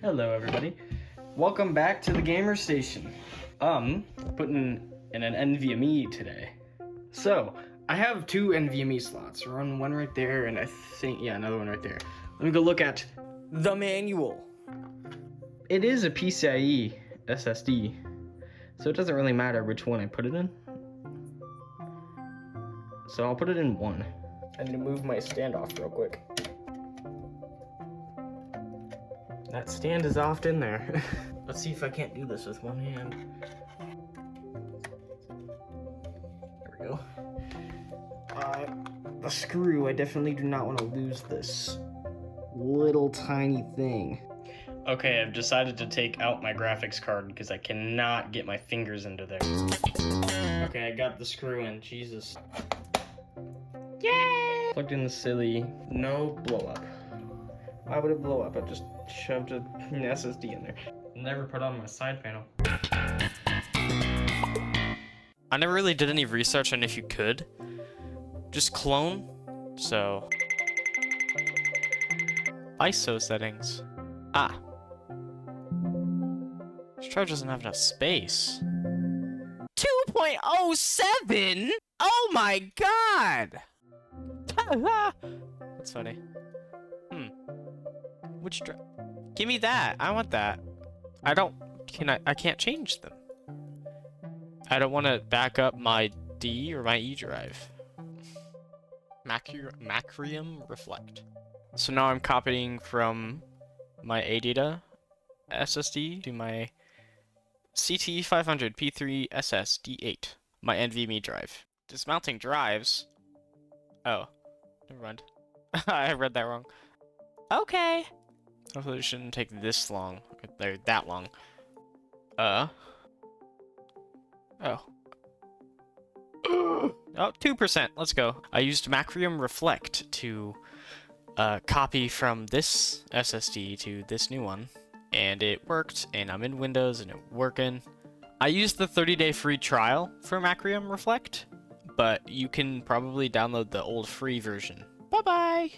Hello everybody. Welcome back to the gamer station. Putting in an NVMe today. So, I have two NVMe slots. One right there and I think, yeah, another one right there. Let me go look at the manual. It is a PCIe SSD, so it doesn't really matter which one I put it in. So I'll put it in one. I need to move my stand off real quick. That stand is off in there. Let's see if I can't do this with one hand. There we go. The screw, I definitely do not want to lose this little tiny thing. Okay, I've decided to take out my graphics card because I cannot get my fingers into there. Okay, I got the screw in, Jesus. Yay! Plugged in the silly, no blow up. Why would it blow up? I just shoved an SSD in there. Never put on my side panel. I never really did any research on if you could. Just clone. So. ISO settings. Ah. This drive doesn't have enough space. 2.07? Oh my god! That's funny. Which drive? Give me that. I want that. I can't change them. I don't want to back up my D or my E drive. Macrium Reflect. So now I'm copying from my ADATA SSD to my CT500 P3 SSD8, my NVMe drive. Dismounting drives. Oh, never mind. I read that wrong. Okay. Hopefully it shouldn't take this long. Or that long. Oh. Oh, 2%. Let's go. I used Macrium Reflect to copy from this SSD to this new one. And it worked, and I'm in Windows, and it's working. I used the 30-day free trial for Macrium Reflect, but you can probably download the old free version. Bye-bye!